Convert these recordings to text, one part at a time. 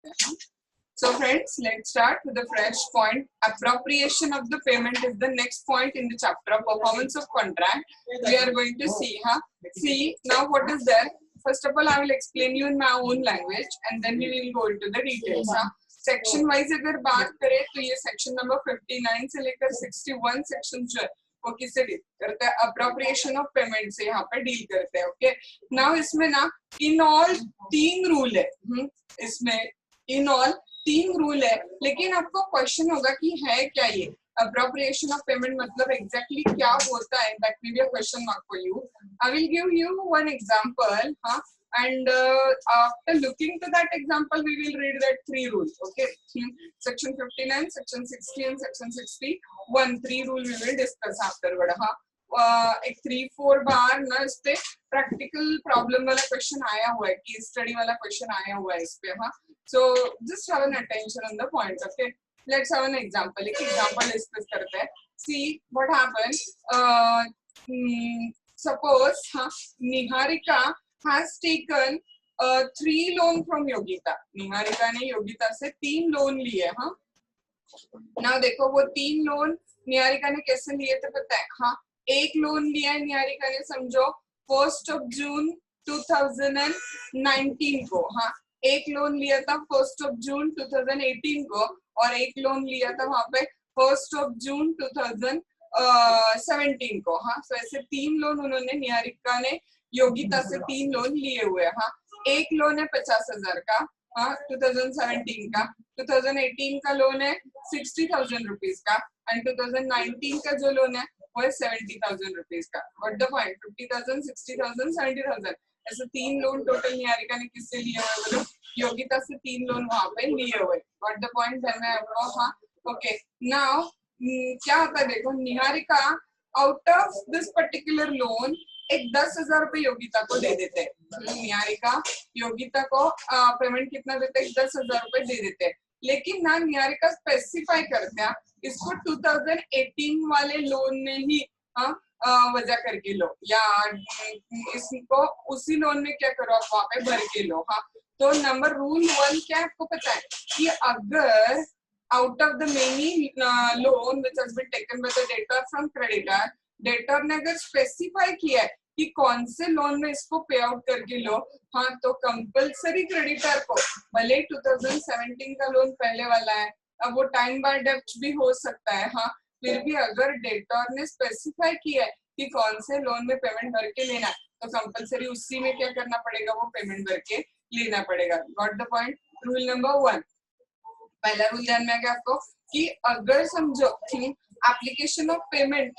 हैं। So friends, let's start with the fresh point. Appropriation of the payment is the next point in the chapter of performance of contract. We are going to see, see now what is there. First of all, I will explain you in my own language, and then we will go into the details. Section wise अगर बात करें तो ये section number 59 से लेकर 61 section जो है वो किससे डील करते हैं, अप्रोप्रिएशन ऑफ पेमेंट से यहाँ पे डील करते हैं। ओके, नाउ इसमें ना इन ऑल 3 रूल है, इसमें इन ऑल 3 रूल है, लेकिन आपको क्वेश्चन होगा कि है क्या ये अप्रोप्रिएशन ऑफ पेमेंट, मतलब एग्जैक्टली क्या होता है। That may be a question mark for you. I will give you one example, and after looking to that example we will read that 3 rules. Okay, section 59, section 60 and section 61, 3 rule we will discuss afterward. एक 3-4 बार ना इस पे practical problem वाला question आया हुआ है, case study वाला question आया हुआ है इस पे। So just have an attention on the point. Okay, let's have an example. एक एग्जांपल डिस्कस करते हैं। See what happened, suppose Niharika has taken 3 loan from Yogita. Niharika ने योगिता से 3 लोन लिए। ना देखो वो 3 लोन निहारिका ने कैसे लिए थे पता है। एक लोन लिया है निहारिका ने, समझो 1 जून 2019 को। एक लोन लिया था 1 जून 2018 को, और एक लोन लिया था वहां पे 1 जून 2017 को। सो ऐसे 3 लोन उन्होंने, निहारिका ने योगिता से 3 लोन लिए हुए। एक लोन है 50,000 का 2017 का, 2018 का लोन है 60,000 रुपीज का, एंड 2019 का जो लोन है वो है 70,000 रुपीज का। व्हाट द पॉइंट, 50,000, 60,000, 70,000, ऐसे 3 लोन टोटल निहारिका ने किससे लिए हुए, बोलो योगिता से 3 लोन वहां पे लिए हुए। व्हाट द पॉइंट ध्यान में आपको। ओके, नाउ क्या होता है देखो, Niharika out of this particular loan एक 10,000 रुपए योगिता को दे देते हैं। निहारिका योगिता को पेमेंट कितना देते हैं, 10,000 रुपए दे देते हैं। लेकिन ना निहारिका स्पेसिफाई करते हैं इसको 2018 वाले लोन में ही वजह करके लो, या इसको उसी लोन में क्या करो आप वहां पे भर के लो। तो नंबर रूल 1 क्या आपको पता है कि अगर out of the many loan which has been taken by the debtor from creditor, debtor ने अगर स्पेसिफाई किया है कि कौन से लोन में इसको पे आउट करके लो, तो कंपलसरी क्रेडिटर को, भले 2017 का लोन पहले वाला है, अब वो टाइम बाय डेप्ट भी हो सकता है, फिर भी अगर डेटर ने स्पेसिफाई किया है कि कौन से लोन में पेमेंट भर के लेना है, तो कंपलसरी उसी में क्या करना पड़ेगा, वो पेमेंट भर के लेना पड़ेगा। Got the point. Rule number 1, पहला रूल ध्यान में आ गया आपको कि अगर समझो एप्लीकेशन ऑफ पेमेंट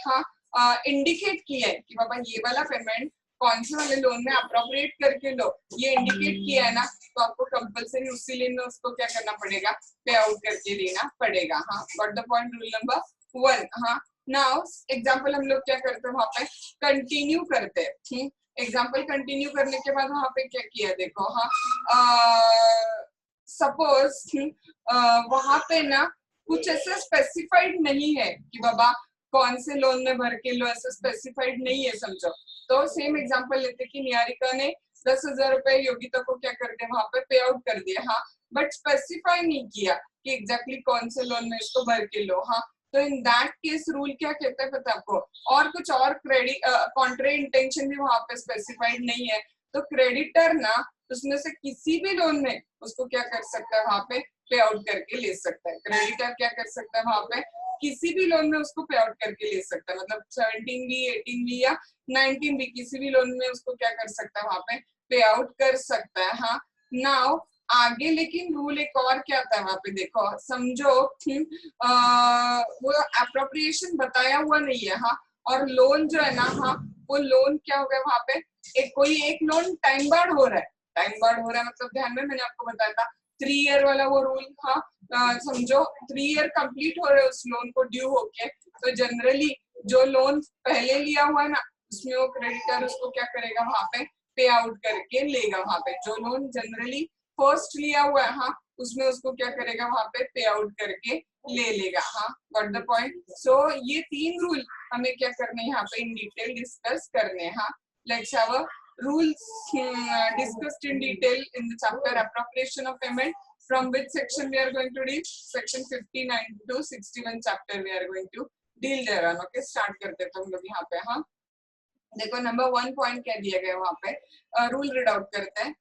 इंडिकेट किया है कि बाबा ये वाला पेमेंट कौन से वाले लोन में अप्रोप्रिएट करके लो, ये इंडिकेट किया है ना, तो आपको कंपलसरी उसी लेन में उसको क्या करना पड़ेगा, पे आउट करके लेना पड़ेगा। What the point, rule number 1। Now example हम लोग क्या करते हैं, वहां पे कंटिन्यू करते हैं। एग्जांपल कंटिन्यू करने के बाद वहां पे क्या किया देखो, सपोज वहां पे ना कुछ ऐसा स्पेसिफाइड नहीं है कि बाबा कौन से लोन में भर के लो, ऐसा स्पेसिफाइड नहीं है समझो। तो सेम एग्जांपल लेते कि निहारिका ने 10,000 रुपए योगिता को क्या कर दिया, वहां पे पे आउट कर दिया, बट स्पेसिफाई नहीं किया कि एग्जैक्टली कौन से लोन में इसको भर के लो। तो इन दैट केस रूल क्या कहता है पता आपको, और कुछ और क्रेडिट कॉन्ट्री इंटेंशन भी वहां पे स्पेसिफाइड नहीं है, तो क्रेडिटर ना उसमें से किसी भी लोन में उसको क्या कर सकता है, वहां पे आउट करके ले सकता है। क्रेडिटर क्या कर सकता है, वहां पे किसी भी लोन में उसको पे आउट करके ले सकता है, मतलब 17 भी, 18 भी या 19 भी, किसी भी लोन में उसको क्या कर सकता है, वहां पे आउट कर सकता है। नाउ आगे लेकिन रूल एक और क्या आता है वहां पे देखो, समझो वो अप्रोप्रिएशन बताया हुआ नहीं है, और लोन जो है ना, वो लोन क्या हो गया वहां पे, कोई एक लोन टाइम बार्ड हो रहा है। टाइम बार्ड हो रहा है मतलब ध्यान में मैंने आपको बताया था 3 ईयर वाला वो रूल। समझो 3 ईयर कंप्लीट हो रहे उस लोन को ड्यू होके, तो जनरली जो लोन पहले लिया हुआ है ना, उसमें वो क्रेडिटर उसको क्या करेगा, वहां पे आउट करके लेगा। वहां पे जो लोन जनरली फर्स्ट लिया हुआ है, उसमें उसको क्या करेगा, वहां पे आउट करके ले लेगा। Got the point. सो ये 3 रूल हमें क्या करने यहाँ पे इन डिटेल डिस्कस करने। Let's have a rules discussed in detail in the chapter appropriation of payment, From which section we are going to deal? Section 59 to 61 chapter we are going to deal there on. Okay, start करते हैं हम लोग यहाँ पे. हाँ, देखो number 1 point क्या दिया गया वहाँ पे, रूल रीड आउट करते हैं.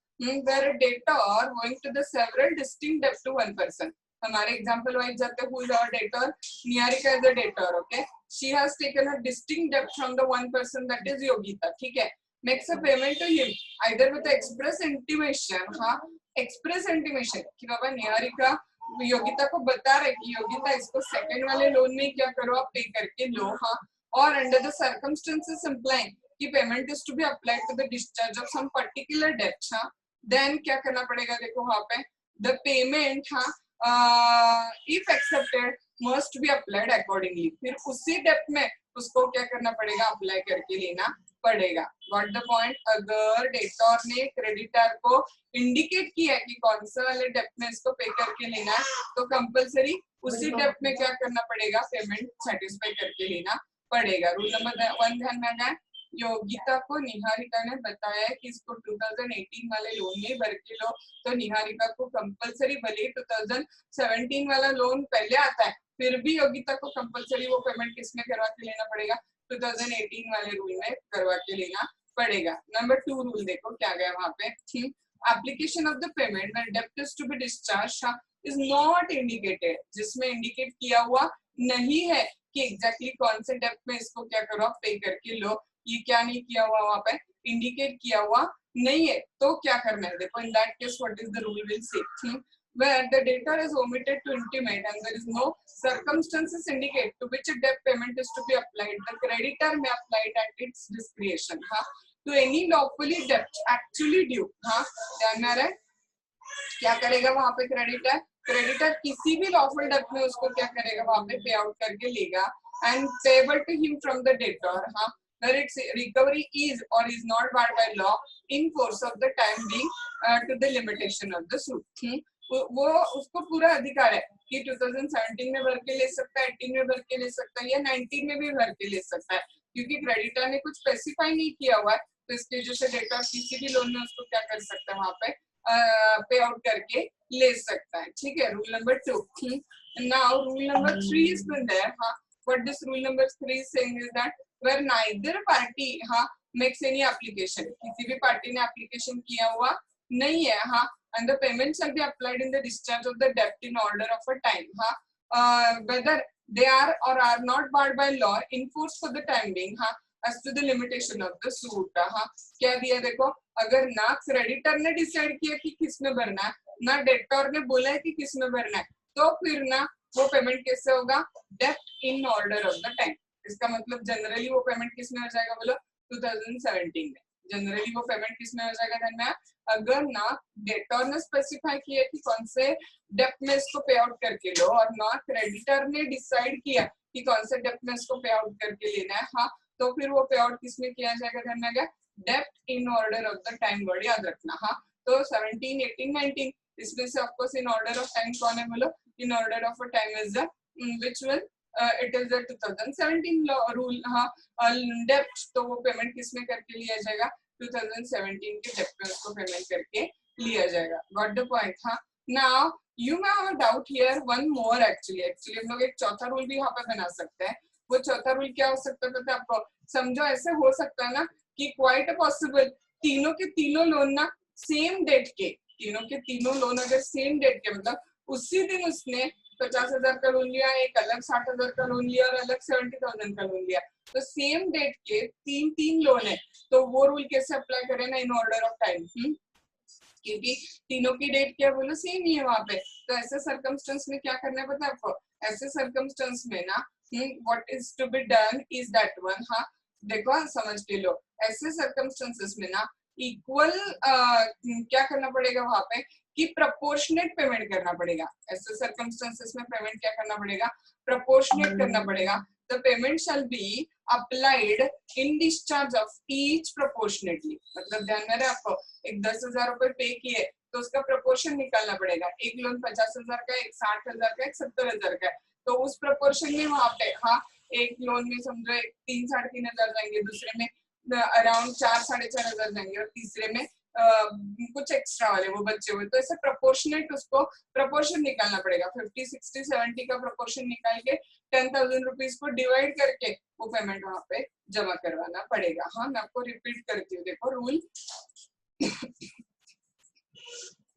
Where a debtor going to the several distinct debt to one person. हमारे एग्जांपल वाइज जाते हैं. Who is our debtor? Niharika is a debtor. Okay, she has taken a distinct debt from the one person, that is Yogita. ठीक है, makes a payment to him either with express intimation. हाँ, express intimation कि बाबा निहारिका योगिता को बता रहे कि योगिता इसको second वाले लोन में क्या करो, आप पे करके लो. हाँ, और अंडर द सर्कमस्टेंसेस इम्प्लाइंग कि payment is to be applied to the discharge of some particular debt. हाँ, देन क्या करना पड़ेगा, देखो वहां पे द पेमेंट, हाँ, if accepted must be applied accordingly. फिर उसी डेट में उसको क्या करना पड़ेगा, अप्लाई करके लेना पड़ेगा. व्हाट द पॉइंट, अगर डेटोर ने क्रेडिटर को इंडिकेट किया है कि कौन सा वाले डेट में इसको पे करके लेना है, तो कंपलसरी उसी डेट में क्या करना पड़ेगा, पेमेंट सेटिस्फाई करके लेना पड़ेगा. रूल नंबर 1 ध्यान में आना है. योगिता को निहारिका ने बताया कि इसको 2018 वाले लोन में भर के लो, तो निहारिका को कंपलसरी, भले 2017 वाला लोन पहले आता है फिर भी योगिता को कंपलसरी वो पेमेंट किसमें करवा के लेना पड़ेगा, 2018 वाले रूल में करवा के लेना पड़ेगा. नंबर 2 रूल देखो क्या गया वहां पे. Application of the payment when डेब्ट is to be discharge is not indicated, जिसमें इंडिकेट किया हुआ नहीं है कि एग्जैक्टली कौन से डेब्ट में इसको क्या करो, पे करके लो. ये क्या नहीं किया हुआ वहां पे, इंडिकेट किया हुआ नहीं है, तो क्या करना है. देखो in that case what is the rule will say. Where the debtor is omitted to intimate and there is no circumstances indicate to which a debt payment is to be applied, the creditor may apply it at its discretion. हाँ, to any lawfully debt actually due. हाँ, ध्यान में आ रहा है, क्या करेगा वहां पे क्रेडिटर, क्रेडिटर किसी भी लॉफुल डेट में उसको क्या करेगा, वहां पे पे आउट करके लेगा. And payable to him from the debtor. हाँ, where its recovery is or is not barred by law in course of the time being to the limitation of the suit. वो उसको पूरा अधिकार है कि 2017 में भर के ले सकता है, 18 में भर के ले सकता है, या 19 में भी भर के ले सकता है, क्योंकि क्रेडिटर ने कुछ स्पेसिफाई नहीं किया हुआ है. तो इसकी वजह से डेटर किसी भी लोन में उसको क्या कर सकता है, वहां पे पे आउट करके ले सकता है. ठीक है, rule number 2. Now rule number 3 is there. हाँ, what this rule number 3 is saying is that where neither party हाँ makes any application, किसी भी पार्टी ने एप्लीकेशन किया हुआ नहीं है, हाँ, and the payment shall be applied in the discharge of the debt in order of a time. हाँ, whether they are or are not barred by law in force for the time being. हाँ, as to the limitation of the suit. हाँ, क्या दिया देखो, अगर ना creditor ने decide किया कि किसमें भरना है, ना डेटोर ने बोला है कि किसमें भरना है, तो फिर ना वो पेमेंट कैसे होगा, debt in order of the time. इसका मतलब जनरली वो पेमेंट किसमें हो जाएगा, बोलो 2017 में. जनरली वो पेमेंट किसमें हो जाएगा धन में, अगर ना डेटोर ने स्पेसिफाई किया कि कौन से डेट में इसको पे आउट करके लो, और ना क्रेडिटर ने डिसाइड किया कि कौन से डेट में इसको पे आउट करके लेना है. हाँ, तो फिर वो पे आउट किसमें किया जाएगा धन में, debt in order of the time. Word याद रखना. हाँ, तो 17, 18, 19 इसमें से of course in order of time कौन है, बोलो in order of a time is the which will it is the 2017 law rule. हाँ, debt तो वो पेमेंट किसमें करके लिया जाएगा, 2017 के डेट में उसको पेमेंट करके लिया जाएगा. Got the point. हाँ, now you may have a doubt here, one more actually हम लोग एक चौथा रूल भी यहाँ पे बना सकते हैं. वो चौथा रूल क्या हो सकता है पता है आपको, समझो ऐसे हो सकता है ना कि quite possible तीनों के तीनों लोन ना सेम डेट के, तीनों के तीनों लोन अगर सेम डेट के, मतलब उसी दिन उसने 50,000 का लोन लिया, एक अलग 60,000 का लोन लिया और अलग 70,000 का लोन लिया, तो सेम डेट के तीन लोन है, तो वो रूल कैसे अप्लाई करें ना, इन ऑर्डर ऑफ टाइम. क्योंकि तीनों की डेट क्या बोलो सेम ही है वहां पे. तो ऐसे सर्कमस्टेंस में क्या करना है पता है आपको, ऐसे सर्कमस्टेंस में ना what is to be done is that one. हाँ, देखो समझ के लो, ऐसे सर्कमस्टेंसेस में ना इक्वल क्या करना पड़ेगा वहां पे कि प्रोपोर्शनेट पेमेंट करना पड़ेगा. ऐसे सर्कमस्टेंसेस में पेमेंट क्या करना पड़ेगा, प्रोपोर्शनेट करना पड़ेगा. The payment shall be applied in discharge of each proportionately. मतलब ध्यान में रहे आपको, एक 10,000 रुपए पे किए तो उसका प्रोपोर्शन निकालना पड़ेगा. एक लोन 50,000 का, एक 60,000 का, एक 70,000 का, तो उस प्रोपोर्शन में वहां पे हाँ एक लोन में समझो 3 साढ़े 3 हजार जाएंगे, दूसरे में अराउंड 4 साढ़े 4 हजार जाएंगे, और तीसरे में कुछ एक्स्ट्रा वाले वो बच्चे हुए, तो ऐसे प्रोपोर्शनेट उसको प्रोपोर्शन निकालना पड़ेगा। 50, 60, 70 का प्रोपोर्शन निकाल के 10,000 रुपीज को डिवाइड करके वो पेमेंट वहां पे जमा करवाना पड़ेगा। हाँ, मैं आपको रिपीट करती हूँ, देखो rule.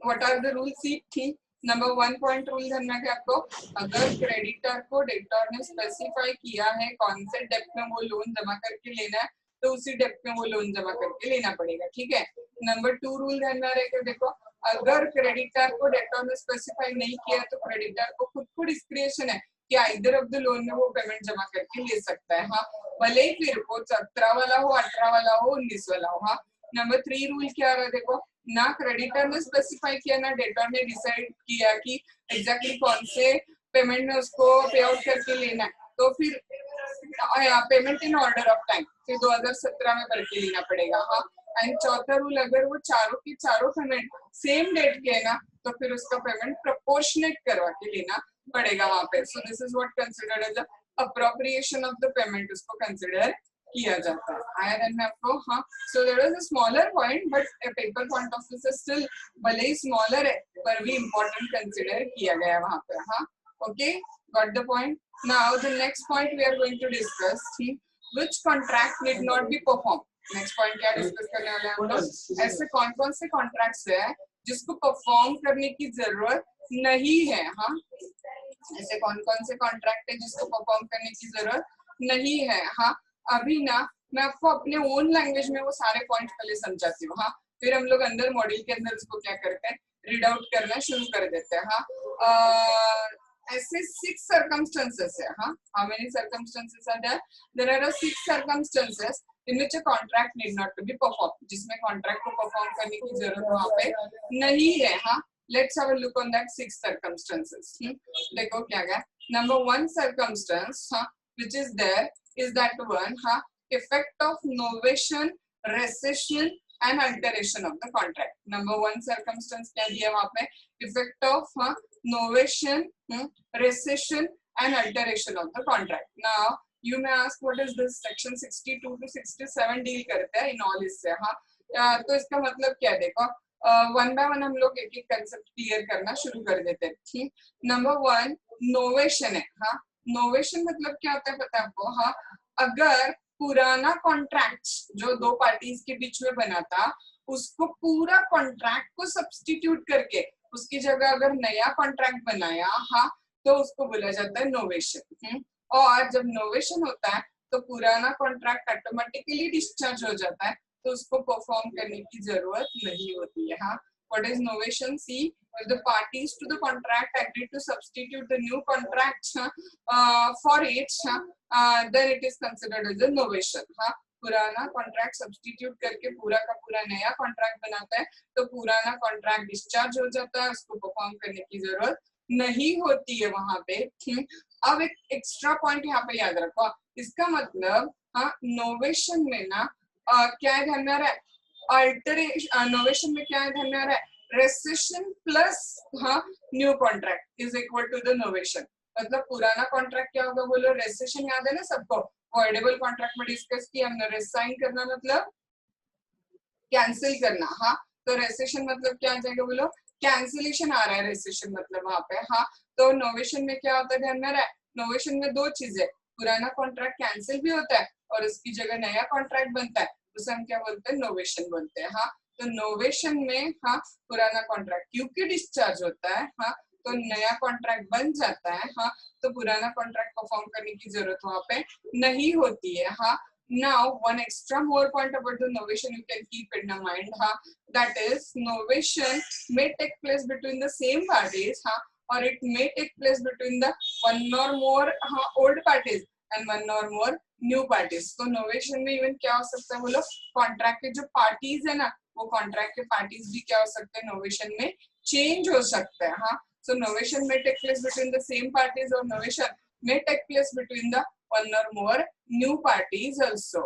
What are the rule? See the number 1 point rule ध्यान रखें आपको, अगर क्रेडिटर को डेबिटर ने स्पेसिफाई किया है कौन से डेब्ट में वो लोन जमा करके लेना है, तो उसी डेब्ट में वो लोन जमा करके लेना पड़ेगा, ठीक है। नंबर 2 रूल ध्यान में रखें, देखो अगर क्रेडिटर को डेबिटर ने स्पेसिफाई नहीं किया तो क्रेडिटर को खुद को डिस्क्रिप्शन है कि आइदर ऑफ द लोन में वो पेमेंट जमा करके ले सकता है। हाँ, भले ही फिर वो 17 वाला हो, 18 वाला हो, 19 वाला हो। हाँ, नंबर 3 रूल क्या रहा, देखो ना क्रेडिटर ने स्पेसिफाई किया ना डेटर ने डिसाइड किया कि एग्जैक्टली कौन से पेमेंट में उसको पे आउट करके लेना है, तो फिर payment in order of time फिर 2017 में करके लेना पड़ेगा। हाँ, एंड चौथा रूल, अगर वो चारों की चारों पेमेंट सेम डेट के है ना, तो फिर उसका पेमेंट प्रोपोर्शनेट करवा के लेना पड़ेगा वहां पे। So this is what considered as appropriation of the payment, उसको कंसिडर किया जाता है। आया ध्यान में आपको? हाँ, so there is a smaller point but a paper point of view से स्टिल भले ही स्मॉलर है पर भी इम्पोर्टेंट कंसिडर किया गया है वहां पे। हाँ, okay, got the point. Now the next point we are going to discuss which contract need not be perform. Next point क्या डिस्कस करने वाले हैं हम लोग? ऐसे कौन कौन से कॉन्ट्रैक्ट्स है जिसको परफॉर्म करने की जरूरत नहीं है। हाँ, ऐसे कौन कौन से कॉन्ट्रैक्ट है जिसको परफॉर्म करने की जरूरत नहीं है। हाँ, अभी ना मैं आपको अपने ओन लैंग्वेज में वो सारे पॉइंट पहले समझाती हूँ। हाँ, फिर हम लोग अंदर मॉड्यूल के अंदर उसको क्या करते हैं, रीड आउट करना शुरू कर देते हैं। हाँ, ऐसे 6 circumstances है। हाँ, how many circumstances are there? There are 6 circumstances in which a contract need not to be performed, जिसमें कॉन्ट्रैक्ट को परफॉर्म करने की जरूरत वहाँ पे नहीं है। हाँ, let's have a look on that 6 circumstances. देखो क्या क्या। Number 1 circumstance, हाँ, which is there is that one, हाँ, effect of novation, rescission and alteration of the contract. Number 1 circumstance क्या दिया वहाँ पे? Effect of, हाँ, novation, rescission and alteration of the contract. Now you may ask what is this? Section 62 to 67 deal करते हैं in all इससे। हाँ, तो इसका मतलब क्या है, देखो वन बाय वन हम लोग एक एक कंसेप्ट क्लियर करना शुरू कर देते हैं। नंबर 1 नोवेशन है। हाँ, नोवेशन मतलब क्या होता है पता है आपको? हाँ, अगर पुराना कॉन्ट्रैक्ट जो दो पार्टीज के बीच में बना था उसको पूरा कॉन्ट्रैक्ट को सब्स्टिट्यूट करके उसकी जगह अगर नया कॉन्ट्रैक्ट बनाया, हाँ, तो उसको बोला जाता है नोवेशन। और जब नोवेशन होता है तो पुराना कॉन्ट्रैक्ट ऑटोमेटिकली डिस्चार्ज हो जाता है, तो उसको परफॉर्म करने की जरूरत नहीं होती है। हाँ, what is novation? See, if the parties to the contract agree to substitute the new contract for it, then it is considered as a novation. हाँ, पुराना कॉन्ट्रैक्ट सब्स्टिट्यूट करके पूरा का पूरा नया कॉन्ट्रैक्ट बनाता है, तो पुराना कॉन्ट्रैक्ट डिस्चार्ज हो जाता है, उसको परफॉर्म करने की जरूरत नहीं होती है वहां पे। अब एक एक्स्ट्रा पॉइंट यहाँ पे याद रखो, इसका मतलब हाँ, नोवेशन में ना क्या है ध्यान में आ रहा है? अल्टरेशन, नोवेशन में क्या है ध्यान में आ रहा है? रेसिशन प्लस हाँ new contract is equal to the novation. मतलब पुराना कॉन्ट्रैक्ट क्या होगा बोलो? रेसिशन याद है ना सबको? वॉइडेबल कॉन्ट्रैक्ट में डिस्कस किया हमने। रिसाइन करना मतलब कैंसिल करना। हाँ, तो रेसिशन मतलब क्या आ जाएगा बोलो? कैंसिलेशन आ रहा है रेसिशन मतलब वहां पे। हाँ, तो नोवेशन में क्या होता है ध्यान में आ रहा है? नोवेशन में दो चीजें, पुराना कॉन्ट्रैक्ट कैंसिल भी होता है और उसकी जगह नया कॉन्ट्रैक्ट बनता है, उसे हम क्या बोलते हैं? नोवेशन बोलते हैं। हाँ, तो नोवेशन में हाँ पुराना कॉन्ट्रैक्ट क्योंकि डिस्चार्ज होता है, हाँ, तो नया कॉन्ट्रैक्ट बन जाता है। हाँ, तो पुराना कॉन्ट्रैक्ट परफॉर्म करने की जरूरत वहां पे नहीं होती है। हाँ, now one extra more point about the novation you can keep in your mind, that is novation may take place between the same parties, or it may take place between the one or more old parties and one or more new parties. तो novation में even क्या हो सकता है बोलो? Contract के जो parties है ना, वो कॉन्ट्रैक्ट के पार्टीज भी क्या हो सकते हैं? नोवेशन में चेंज हो सकता है। हाँ, so novation may take place between the same parties or novation may take place between the one or more new parties also.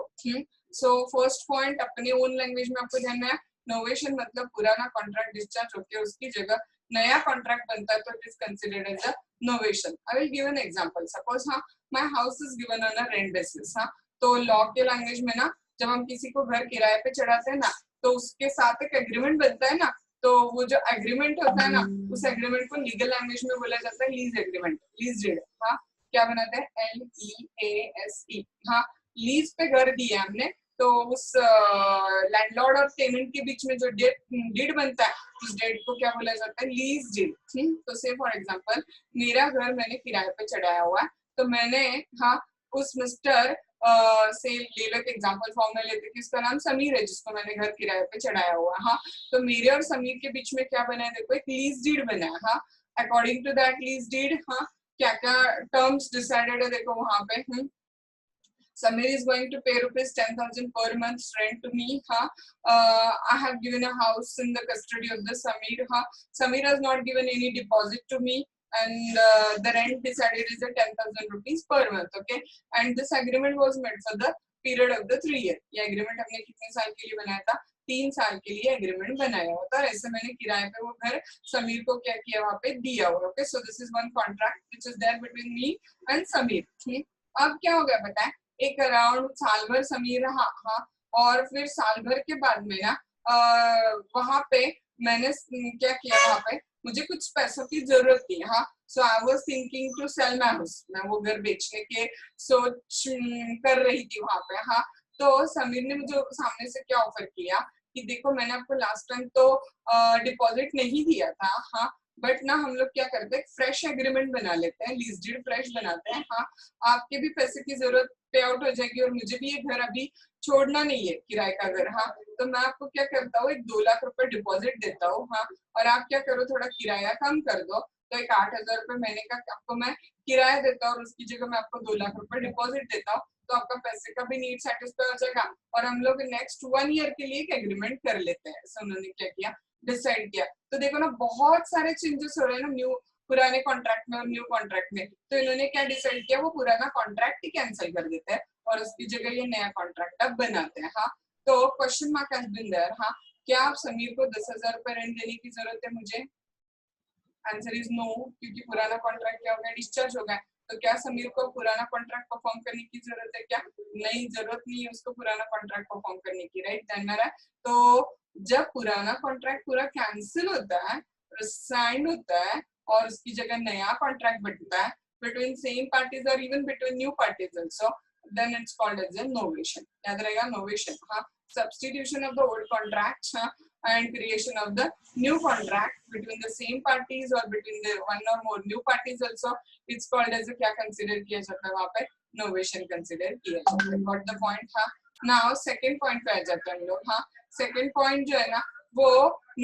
So first point अपने own language में आपको ध्यान है, novation मतलब पुराना कॉन्ट्रैक्ट डिस्चार्ज होकर उसकी जगह नया कॉन्ट्रैक्ट बनता है, तो it is considered as a novation. I will give an example. Suppose हाँ, my house is given on a rent basis. हाँ, तो लॉ के लैंग्वेज में ना जब हम किसी को घर किराए पे चढ़ाते हैं ना, तो उसके साथ एक एग्रीमेंट बनता है ना, तो वो जो एग्रीमेंट होता है ना, उस एग्रीमेंट को लीगल लैंग्वेज में बोला जाता है लीज एग्रीमेंट, लीज डीड। हाँ, क्या बनाते हैं, LEASE। हाँ, लीज पे घर दिया हमने, तो उस लैंडलॉर्ड और टेनेंट के बीच में जो डीड बनता है, उस डीड को क्या बोला जाता है, लीज डीड। तो से फॉर एग्जांपल मेरा घर मैंने किराए पे चढ़ाया हुआ है, तो मैंने, हाँ, उस मिस्टर से ले लो एक एग्जांपल फॉर्म में लेते कि उसका नाम समीर है, जिसको मैंने घर किराए पे चढ़ाया हुआ है। हाँ, तो मेरे और समीर के बीच में क्या बना है, देखो एक लीज डीड बना है। हाँ, according to that lease deed, हाँ, क्या क्या टर्म्स डिसाइडेड है देखो वहां पे। Samir is going to pay rupees 10,000 per month rent to me. I have given a house in the custody of the Samir. Samir has not given any deposit to me, and the rent decided is a 10,000 rupees per month. Okay, and this agreement was made for the period of the 3 year. ये agreement हमने कितने साल के लिए बनाया था, 3 साल के लिए एग्रीमेंट बनाया हुआ था। ऐसे मैंने किराए पे वो घर समीर को क्या किया, वहां पे दिया हुआ। Okay, so this is one contract which is there between me and Samir. अब क्या हो गया पता है, एक अराउंड साल भर समीर रहा। हाँ, और फिर साल भर के बाद में ना वहां पे मैंने क्या किया, वहां पे मुझे कुछ पैसों की जरूरत थी। हाँ, so I was thinking to sell my house, मैं वो घर बेचने के सोच कर रही थी वहां पे। हाँ, तो समीर ने मुझे सामने से क्या ऑफर किया कि देखो मैंने आपको लास्ट टाइम तो डिपॉजिट नहीं दिया था। हाँ, बट ना हम लोग क्या करते हैं, फ्रेश एग्रीमेंट बना लेते हैं, लीज डीड फ्रेश बनाते हैं। हाँ, आपके भी पैसे की जरूरत पे आउट हो जाएगी और मुझे भी ये घर अभी छोड़ना नहीं है, किराए का घर। हाँ, तो मैं आपको क्या करता हूँ, एक 2 लाख रुपए डिपॉजिट देता हूँ। हाँ, और आप क्या करो, थोड़ा किराया कम कर दो, तो एक 8,000 रुपए महीने का आपको मैं किराया देता हूँ और उसकी जगह मैं आपको 2 लाख रुपए डिपॉजिट देता हूँ, तो आपका पैसे का भी नीड सेटिस्फाई हो जाएगा और हम लोग नेक्स्ट 1 ईयर के लिए एक एग्रीमेंट कर लेते हैं। ऐसा उन्होंने क्या किया, डिसाइड किया। तो देखो ना, बहुत सारे चेंजेस हो रहे हैं ना न्यू, पुराने कॉन्ट्रैक्ट में और न्यू कॉन्ट्रैक्ट में। तो इन्होंने क्या डिसाइड किया, वो पुराना कॉन्ट्रैक्ट ही कैंसिल कर देते हैं और उसकी जगह ये नया कॉन्ट्रैक्ट अब बनाते हैं। हाँ, तो question mark has been there. हाँ, क्या आप समीर को 10,000 रुपए रेंट देने की जरूरत है मुझे? आंसर इज नो, क्योंकि पुराना कॉन्ट्रैक्ट क्या हो गया, डिस्चार्ज हो गया। तो क्या समीर को पुराना कॉन्ट्रैक्ट परफॉर्म करने की जरूरत है क्या? नहीं, जरूरत नहीं है उसको पुराना कॉन्ट्रैक्ट परफॉर्म करने की। राइट, ध्यान में रहा है। तो जब पुराना कॉन्ट्रैक्ट पूरा कैंसिल होता है, साइन होता है और उसकी जगह नया कॉन्ट्रैक्ट बनता है बिटवीन सेम पार्टीज और even between new parties also, then it's called as a novation. याद रहेगा, नोवेशन। हाँ, substitution of the old contract and creation of the new contract between the same parties or between the one or more new parties also, it's called as a क्या consider किया जाता है वहाँ पे, novation consider किया जाता है। Got the point? हाँ, now second point पे आ जाते हैं हम लोग। हाँ, second point जो है ना, वो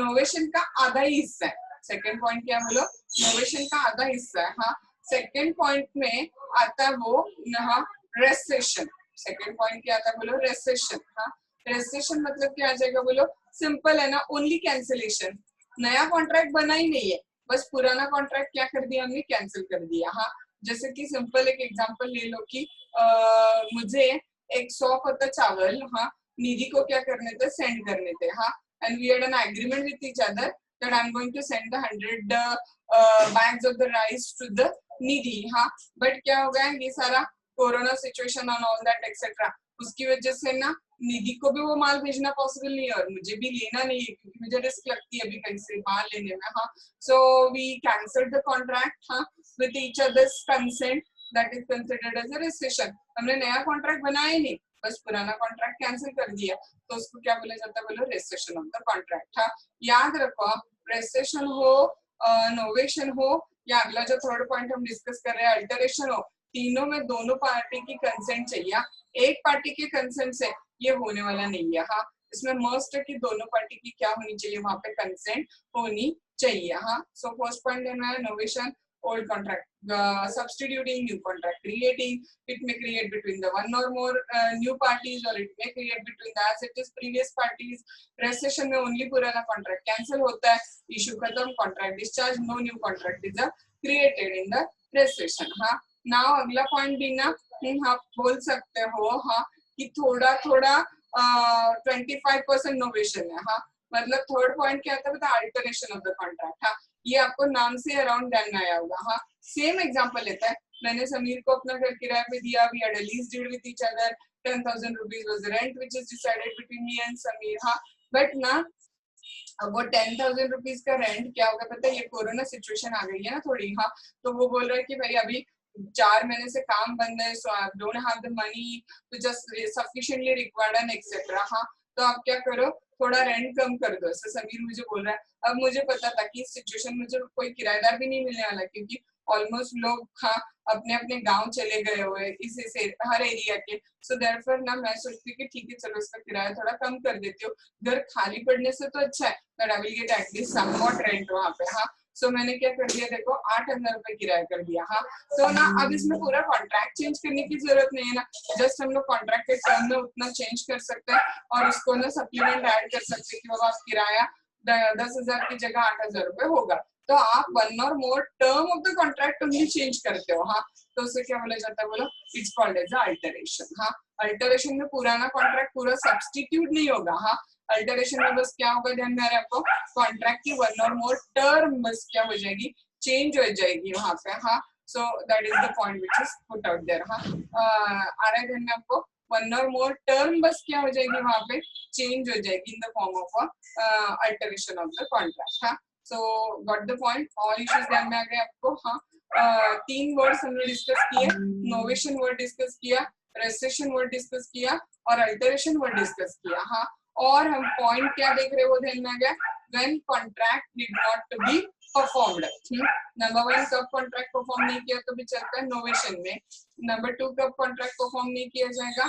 novation का आधा ही हिस्सा है। second point क्या बोलो, novation का आधा हिस्सा है। हाँ, second point में आता है वो यहाँ rescission। second point क्या आता है बोलो, rescission। हाँ, रेजिस्ट्रेशन मतलब क्या आ जाएगा बोलो, सिंपल है ना, ओनली कैंसिलेशन। नया कॉन्ट्रैक्ट बना ही नहीं है, बस पुराना कॉन्ट्रैक्ट क्या कर दिया हमने, कैंसिल कर दिया। हाँ, जैसे कि सिंपल एक एग्जांपल ले लो कि मुझे एक 100 पत्ता चावल, हाँ, निधि को क्या करने थे, सेंड करने थे। हाँ, and we had an agreement with each other that I am going to send the 100 bags of the rice to the Nidhi. हाँ, बट क्या हो गया, ये सारा corona situation and all that etcetera, उसकी वजह से ना निधि को भी वो माल भेजना पॉसिबल नहीं है और मुझे भी लेना नहीं है, क्योंकि मुझे रिस्क लगती है अभी कहीं से माल लेने में। हाँ, so we cancelled the contract. हाँ, with each others consent, that is considered as a registration. हमने नया कॉन्ट्रैक्ट बनाया ही नहीं, बस पुराना कॉन्ट्रैक्ट कैंसिल कर दिया, तो उसको क्या बोला जाता है बोलो, रेजिस्ट्रेशन ऑफ द कॉन्ट्रैक्ट। हाँ, याद रखो, रेजिस्ट्रेशन हो, नोवेशन हो या अगला जो थर्ड पॉइंट हम डिस्कस कर रहे हैं अल्टरेशन हो, तीनों में दोनों पार्टी की कंसेंट चाहिए। एक पार्टी के कंसेंट से ये होने वाला नहीं है। हाँ, इसमें मस्ट है कि दोनों पार्टी की क्या होनी चाहिए, वहां पे कंसेंट होनी चाहिए। हाँ, सो फर्स्ट पॉइंट लेना है novation, old contract, substituting new contract, creating, it may create between the one or more new parties or it may create between the as it is previous parties. Rescission में only पुराना contract cancel होता है, issue खत्म, contract discharge, no new contract is created in the rescission। हाँ, now अगला point भी ना आप बोल सकते हो, हाँ, कि थोड़ा थोड़ा 25% नोवेशन है। हाँ, मतलब थर्ड पॉइंट क्या आता है बता, अल्टरेशन ऑफ द कॉन्ट्रैक्ट। हाँ, ये आपको नाम से अराउंड ध्यान में आया होगा। हाँ, सेम एग्जांपल लेता है, मैंने समीर को अपना घर किराए पे दिया, we had a lease deed with each other, 10,000 rupees was the rent which is decided between me and Samir। हाँ, बट ना अब वो 10,000 रुपीज का रेंट क्या होगा पता है, ये कोरोना सिचुएशन आ गई है ना थोड़ी, हाँ, तो वो बोल रहा है कि भाई अभी 4 महीने से काम बंद है, so I don't have the money to just sufficiently required and etcetera. हाँ, तो आप क्या करो, थोड़ा रेंट कम कर दो, ऐसा समीर मुझे बोल रहा है। अब मुझे पता था कि इस सिचुएशन में मुझे कोई किराएदार भी नहीं मिलने वाला, क्योंकि ऑलमोस्ट लोग हाँ अपने अपने गांव चले गए हुए इस हर एरिया के। सो देयरफॉर ना मैं सोचती हूँ कि ठीक है चलो इसका किराया थोड़ा कम कर देती हूँ, घर खाली पड़ने से तो अच्छा है, but I will get at least somewhat rent वहाँ पे। हाँ, सो मैंने क्या कर दिया देखो, 8,000 रुपए किराया कर दिया। हाँ, तो ना अब इसमें पूरा कॉन्ट्रैक्ट चेंज करने की जरूरत नहीं है ना, जस्ट हम लोग कॉन्ट्रैक्ट के टर्म में उतना चेंज कर सकते हैं और उसको ना सप्लीमेंट ऐड कर सकते हैं कि बाबा आप किराया 10,000 की जगह 8,000 रुपए होगा। तो आप 1 और मोर term of the contract only change करते हो। हाँ, तो उसे क्या बोला जाता है बोलो, इट्स कॉल्ड एज अल्टरेशन। हाँ, अल्टरेशन में पुराना कॉन्ट्रैक्ट पूरा सब्स्टिट्यूट नहीं होगा। हाँ, अल्टरेशन में बस क्या होगा, ध्यान में आ रहा है आपको, कॉन्ट्रैक्ट की 1 और मोर टर्म बस क्या हो जाएगी, चेंज हो जाएगी वहां पे। हाँ, so that is the point which is put out there. हाँ, आ रहा है ध्यान में आपको, 1 और मोर टर्म बस क्या हो जाएगी वहां पे, चेंज हो जाएगी in the form of alteration of the contract. हाँ, so got the point, all issues ध्यान में आ गए आपको। हाँ, 3 वर्ड्स हमने डिस्कस किए, नोवेशन वर्ड डिस्कस किया, रेस्ट्रिक्शन वर्ड डिस्कस किया और अल्टरेशन वर्ड डिस्कस किया। हाँ, और हम पॉइंट क्या देख रहे हैं वो ध्यान में आ गया, when contract did not be performed. Number 1 कब कॉन्ट्रैक्ट परफॉर्म नहीं किया तो भी चलता है नोवेशन में। नंबर 2 कब कॉन्ट्रैक्ट परफॉर्म नहीं किया जाएगा,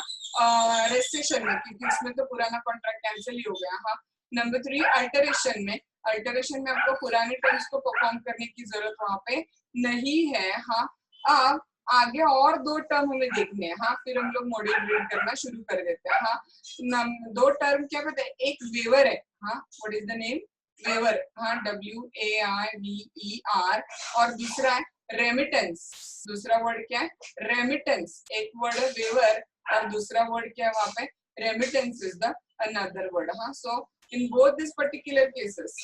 रेस्ट्रिक्शन में, क्योंकि उसमें तो पुराना कॉन्ट्रैक्ट कैंसिल ही हो गया। हाँ, नंबर 3 अल्टरेशन में, अल्टरेशन में आपको पुराने टर्म्स को परफॉर्म करने की जरूरत वहां पे नहीं है। हाँ, अब आगे और 2 टर्म हमें देखने हैं। हाँ, फिर हम लोग मॉड्यूल रीड करना शुरू कर देते हैं। हाँ, 2 टर्म क्या पता है, एक वेवर है। हाँ, what is the name, waiver. हाँ, WAIVER, और दूसरा है रेमिटेंस। दूसरा वर्ड क्या है, रेमिटेंस। एक वर्ड है वेवर और दूसरा वर्ड क्या है वहां पे, remittance is the another word. हाँ, so in both this particular cases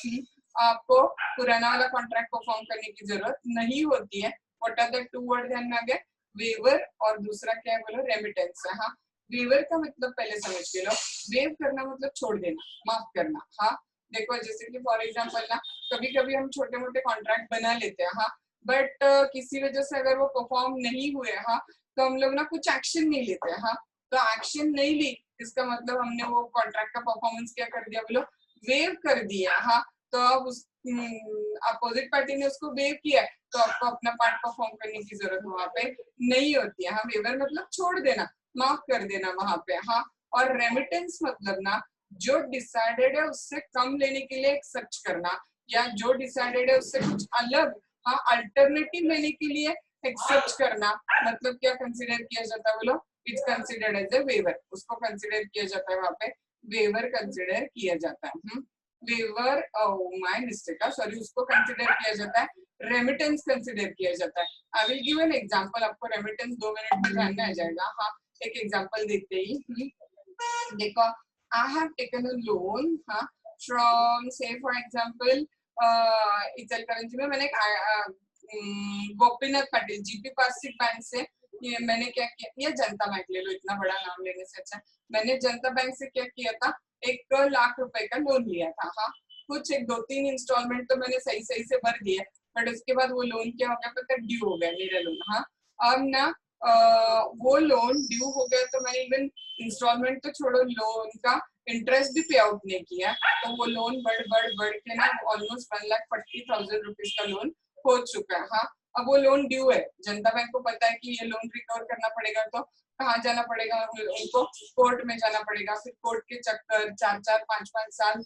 आपको पुराना वाला कॉन्ट्रैक्ट परफॉर्म करने की जरूरत नहीं होती है। व्हाट आर द 2 वर्ड ध्यान में आ गए, वेवर और दूसरा क्या है बोलो, रेमिटेंस है। हाँ, वेवर का मतलब पहले समझ के लो, वेव करना मतलब छोड़ देना, माफ करना। हाँ, देखो जैसे कि फॉर एग्जांपल ना कभी कभी हम छोटे मोटे कॉन्ट्रैक्ट बना लेते हैं। हाँ, बट किसी वजह से अगर वो परफॉर्म नहीं हुए, हाँ, तो हम लोग ना कुछ एक्शन नहीं लेते। हाँ, तो एक्शन नहीं ली इसका मतलब हमने वो कॉन्ट्रैक्ट का परफॉर्मेंस क्या कर दिया बोलो, वेव कर दिया। हाँ, तो अब उस अपोजिट पार्टी ने उसको वेव किया तो आपको अपना पार्ट परफॉर्म करने की जरूरत वहां पे नहीं होती है। हाँ, वेवर मतलब छोड़ देना, माफ कर देना वहां पे। हाँ, और रेमिटेंस मतलब ना जो डिसाइडेड है उससे कम लेने के लिए एक्सेप्ट करना, या जो डिसाइडेड है उससे कुछ अलग, हाँ, अल्टरनेटिव लेने के लिए एक्सेप्ट करना, मतलब क्या कंसिडर किया जाता है बोलो, it's considered as a waiver. उसको कंसिडर किया जाता है वहां पे, वेवर कंसिडर किया जाता है। वेवर, माय मिस्टेक, सॉरी, उसको कंसिडर किया जाता है, रेमिटेंस कंसिडर किया जाता है। I will give an example, आपको रेमिटेंस 2 मिनट में जानना आ जाएगा। हाँ, एक एग्जांपल देखते ही देखो, I have taken a loan, हाँ, फ्रॉम से फॉर एग्जांपल इचलकरंजी में मैंने गोपीनाथ पाटिल जीपी पासिक बैंक से, ये मैंने क्या किया, ये जनता बैंक ले लो, इतना बड़ा नाम लेने से अच्छा, मैंने जनता बैंक से क्या किया था, 1 लाख रुपए का लोन लिया था। हाँ, कुछ 2-3 इंस्टॉलमेंट तो मैंने सही सही से भर दिए, बट उसके बाद वो लोन क्या हो गया पता, ड्यू हो गया मेरा लोन। हाँ, अब ना वो लोन ड्यू हो गया तो मैंने इवन इंस्टॉलमेंट तो छोड़ो, लोन का इंटरेस्ट भी पे आउट नहीं किया, तो वो लोन बढ़ के ना ऑलमोस्ट 1,40,000 रुपीज का लोन हो चुका है। हाँ, अब वो लोन ड्यू है, जनता बैंक को पता है कि ये लोन रिकवर करना पड़ेगा, तो कहाँ जाना पड़ेगा उनको, कोर्ट में जाना पड़ेगा। फिर कोर्ट के चक्कर 4-4, 5-5 साल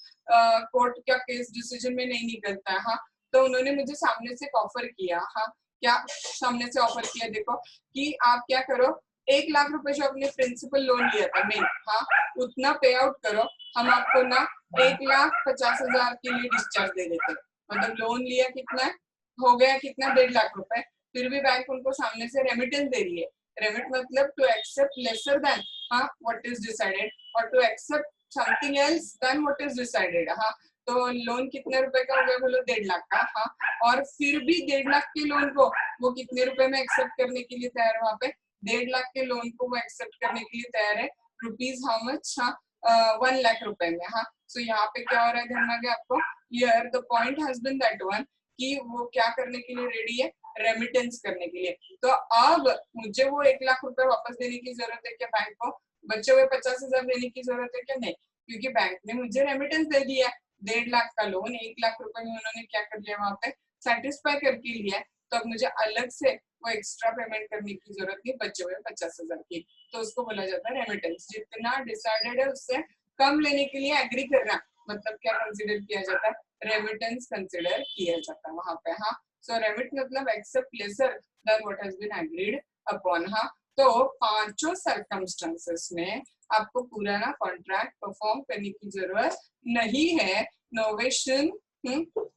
कोर्ट का केस डिसीजन में नहीं निकलता है। हाँ, तो उन्होंने मुझे सामने से ऑफर किया। हाँ, क्या सामने से ऑफर किया देखो, कि आप क्या करो, 1 लाख रुपए जो अपने प्रिंसिपल लोन लिया था मेन, हाँ, उतना पे आउट करो, हम आपको ना 1,50,000 के लिए डिस्चार्ज दे देते। मतलब लोन लिया कितना हो गया, कितना 1.5 लाख रुपए, फिर भी बैंक उनको सामने से रेमिटेंस दे रही है। रेमिट मतलब टू एक्सेप्ट लेसर देन, हाँ, व्हाट इज डिसाइडेड, और to accept something else than what is decided. हाँ, तो लोन कितने रुपए का हो गया बोलो, 1.5 लाख का। हाँ, और फिर भी 1.5 लाख के लोन को वो कितने रुपए में एक्सेप्ट करने के लिए तैयार है वहां पे, 1.5 लाख के लोन को वो एक्सेप्ट करने के लिए तैयार है, रुपीज हाउ मच, हाँ, 1 लाख रुपए में। हाँ, सो यहाँ पे क्या हो रहा है ध्यान आ गया आपको? Here the point has been that one कि वो क्या करने के लिए रेडी है, रेमिटेंस करने के लिए। तो अब मुझे वो 1 लाख रुपए वापस देने की जरूरत है क्या बैंक को? बचे हुए 50,000 देने की जरूरत है क्या? नहीं, क्योंकि बैंक ने मुझे रेमिटेंस दे दिया है। 1.5 लाख का लोन 1 लाख रुपए में उन्होंने क्या कर लिया, वहां पे सेटिस्फाई करके लिया है। तो अब मुझे अलग से वो एक्स्ट्रा पेमेंट करने की जरूरत नहीं बचे हुए 50,000 की। तो उसको बोला जाता है रेमिटेंस। जितना डिसाइडेड है उससे कम लेने के लिए एग्री करना, मतलब क्या कंसिडर किया जाता है? रेमिटेंस कंसिडर किया जाता है वहां पे। हाँ, सो रेमिट मतलब accept lesser than what has been agreed upon. हाँ, तो पांचों सर्कमस्टेंसेस में आपको पुराना कॉन्ट्रैक्ट परफॉर्म करने की जरूरत नहीं है। Novation,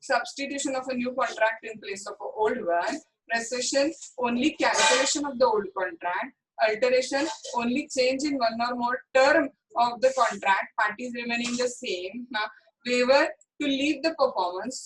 substitution of a new contract in place of an old one, rescission only cancellation of the old contract, alteration only change in one or more term of the contract, parties remaining the same, waiver to leave the performance,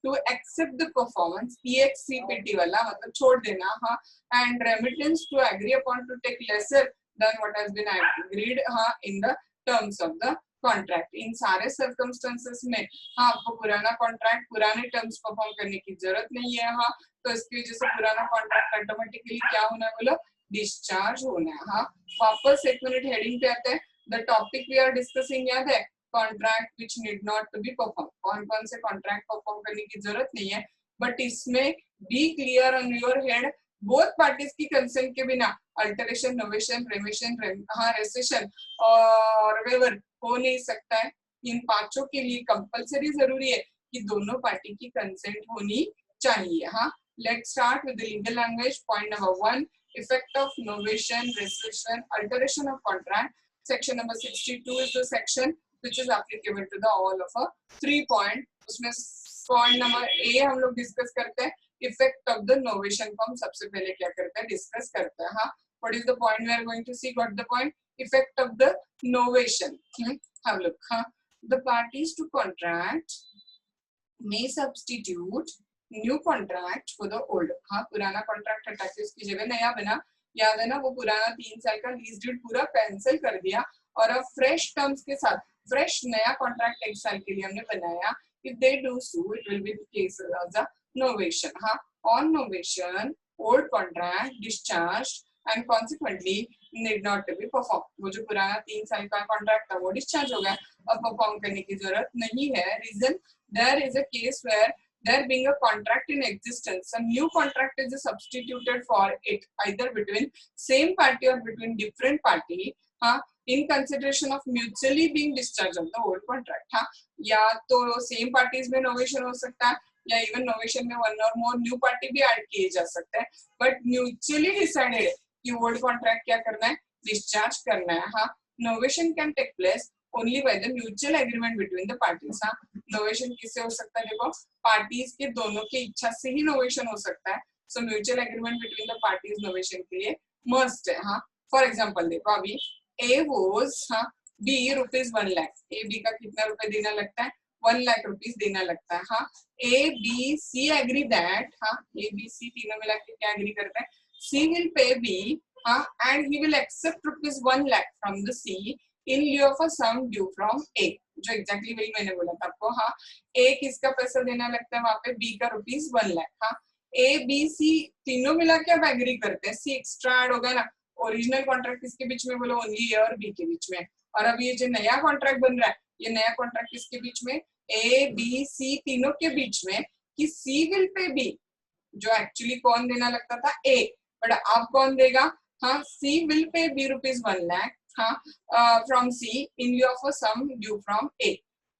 to accept the performance, EXCPT वाला मतलब छोड़ देना, and remittance to agree upon to take lesser than what has been agreed in the terms of the contract. इन सारे circumstances में आपको पुराना contract पुराने टर्म्स परफॉर्म करने की जरूरत नहीं है। तो इसकी वजह से पुराना कॉन्ट्रैक्ट ऑटोमेटिकली क्या होना है बोलो? डिस्चार्ज होना है। वापस 1 मिनट हेडिंग पे आते हैं। The topic we are discussing याद है? Contract which need not to be perform. कौन कौन से कॉन्ट्रैक्ट परफॉर्म करने की जरूरत नहीं है, बट इसमें be clear on your head, both parties की कंसेंट के बिना अल्टरेशन, नोवेशन, रेमिशन, रेसिशन और वेवर हो नहीं सकता है। इन पांचों के लिए कंपलसरी जरूरी है कि दोनों पार्टी की कंसेंट होनी चाहिए। Let's start with the legal language. Point number 1, effect of novation, rescission, alteration of contract. Section number 62 is the section which is applicable to the all of 3 point. उसमें point number A हम लोग discuss करते हैं, effect of the novation को हम सबसे पहले क्या करते हैं, डिस्कस करते हैं। What is the point we are going to see? Got the point? Effect of the novation. Have a look. The parties to contract may substitute new contract for the old. पुराना contract हटा के उसकी जगह नया बना। याद है ना, वो पुराना 3 साल का लीज डीड पूरा कैंसिल कर दिया और अब फ्रेश टर्म्स के साथ फ्रेश नया कॉन्ट्रैक्ट 1 साल के लिए हमने बनाया। If they do so, it will be the case as a novation. On novation, old contract discharged and consequently need not to be performed. वो जो पुराना 3 साल का कॉन्ट्रैक्ट था वो डिस्चार्ज हो गया, अब परफॉर्म करने की जरूरत नहीं है। Reason, there is a case where there being a contract in existence, a new contract is substituted for it either between same party or between different party, in consideration of mutually being discharged of the old contract. या तो same parties में novation हो सकता है या even novation में 1 और more new party भी ऐड किए जा सकते हैं, बट म्यूचुअली डिसाइडेड कि ओल्ड कॉन्ट्रैक्ट क्या करना है, डिस्चार्ज करना है। Novation can take place only by the mutual agreement between the parties. Novation किससे हो सकता है? देखो, पार्टीज के दोनों की इच्छा से ही नोवेशन हो सकता है। So mutual agreement between the parties novation के लिए मस्ट है। फॉर एग्जाम्पल देखो, अभी A was B rupees 1 lakh. A B का कितना रुपए देना लगता है? 1 लाख रुपीज देना लगता है। A B C agree that, A B C तीनों मिला के क्या एग्री करते हैं? C will pay B, and he will accept rupees 1 lakh from the C in lieu of a sum due from A. जो exactly वही मैंने बोला था आपको। A किसका पैसा देना लगता है वहां पे? B का rupees 1 lakh. A, B, C तीनों मिला के अब एग्री करते हैं। C एक्स्ट्रा ऐड होगा ना। ओरिजिनल कॉन्ट्रैक्ट किसके बीच में बोलो? ओनली A और B के बीच में। और अब ये जो नया कॉन्ट्रैक्ट बन रहा है, ये नया कॉन्ट्रैक्ट किसके बीच में? A, B, C तीनों के बीच में कि C will pay B, जो एक्चुअली कौन देना लगता था? A, बट अब कौन देगा? C will pay B rupees 1 lakh from C in lieu of a sum due from A.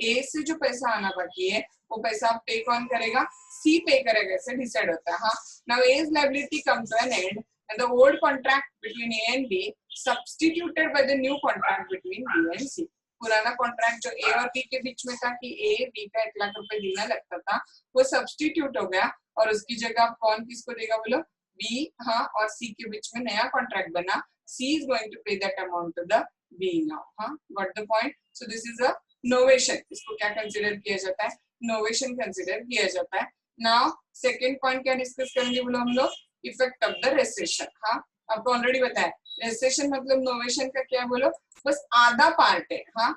A से जो पैसा आना बाकी है वो पैसा पे कौन करेगा? C पे करेगा, ऐसे डिसाइड होता है। Now A's liability comes to an end and the old contract between A and B substituted by the new contract between B and C. पुराना कॉन्ट्रैक्ट जो A और B के बीच में था कि A B का 1 लाख रुपए देना लगता था, वो सब्स्टिट्यूट हो गया और उसकी जगह कौन किसको देगा बोलो? B, और C के बीच में नया कॉन्ट्रैक्ट बना। C is going to pay that amount to the B now. Got the point? So this is a novation. इसको क्या कंसिडर किया जाता है? नोवेशन कंसिडर किया जाता है। नाउ सेकंड पॉइंट क्या डिस्कस करेंगे बोलो हम लोग? Effect of the rescission. आपको ऑलरेडी बताया। रेसेशन मतलब नोवेशन का क्या बोलो, बस आधा पार्ट है। हाँ,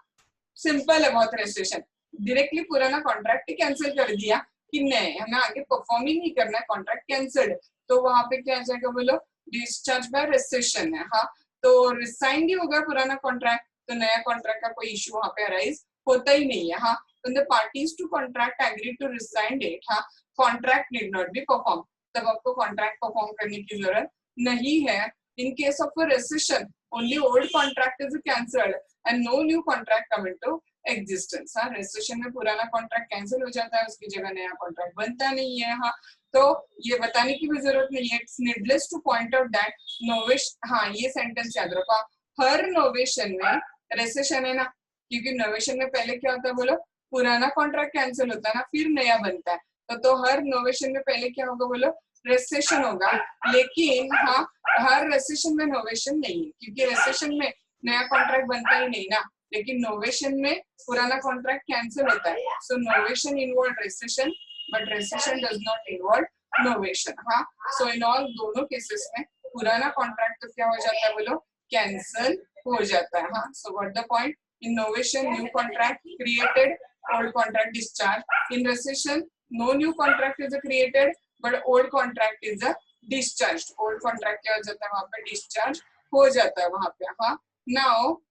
सिंपल है बहुत। रेसेशन डायरेक्टली पुराना कॉन्ट्रैक्ट ही कैंसिल कर दिया कि नहीं हमें आगे परफॉर्म ही नहीं करना है, कॉन्ट्रैक्ट कैंसिल्ड, तो वहां पे क्या आ जाएगा बोलो, डिस्चार्ज बाय रेसेशन है। हाँ, तो रिसाइंड ही होगा पुराना कॉन्ट्रैक्ट, तो नया कॉन्ट्रैक्ट का कोई इशू वहां पे अराइज होता ही नहीं है। हाँ, when the parties to contract agree to resign it, हाँ, contract need not be performed, तब आपको कॉन्ट्रैक्ट परफॉर्म करने की जरूरत नहीं है। In case of rescission only old contract is cancelled and no new contract come into existence. हाँ, rescission में पुराना कॉन्ट्रैक्ट कैंसिल हो जाता है, उसकी जगह नया कॉन्ट्रैक्ट बनता नहीं है। हाँ, तो ये बताने की भी जरूरत नहीं है। It's needless to point out that novation, हाँ ये सेंटेंस याद रखो, हर नोवेशन में रेसेशन है ना, क्योंकि नोवेशन में पहले क्या होता है बोलो, पुराना कॉन्ट्रैक्ट कैंसिल होता है ना, फिर नया बनता है, तो हर नोवेशन में पहले क्या होगा बोलो, रेसेशन होगा। लेकिन हाँ, हर रेसेशन में नोवेशन नहीं है, क्योंकि रेसेशन में नया कॉन्ट्रैक्ट बनता ही नहीं ना, लेकिन नोवेशन में पुराना कॉन्ट्रैक्ट कैंसिल होता है। So novation involve rescission but rescission does not involve novation. हाँ, सो इन ऑल दोनों केसेस में पुराना कॉन्ट्रैक्ट तो क्या हो जाता है बोलो, कैंसिल हो जाता है। हाँ, so what the point, in novation new contract created, old contract discharged. In recession no new contract is created but old contract is discharged. old contract क्या हो जाता है वहां पे, discharge हो जाता है वहां पे। हाँ, now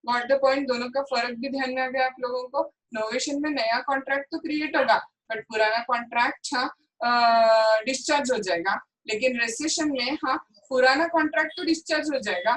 what the point, दोनों का फर्क भी ध्यान में आ गया आप लोगों को। नोवेशन में नया कॉन्ट्रैक्ट तो क्रिएट होगा बट पुराना कॉन्ट्रैक्ट हाँ डिस्चार्ज हो जाएगा, लेकिन रेसेशन में हाँ पुराना कॉन्ट्रैक्ट तो डिस्चार्ज हो जाएगा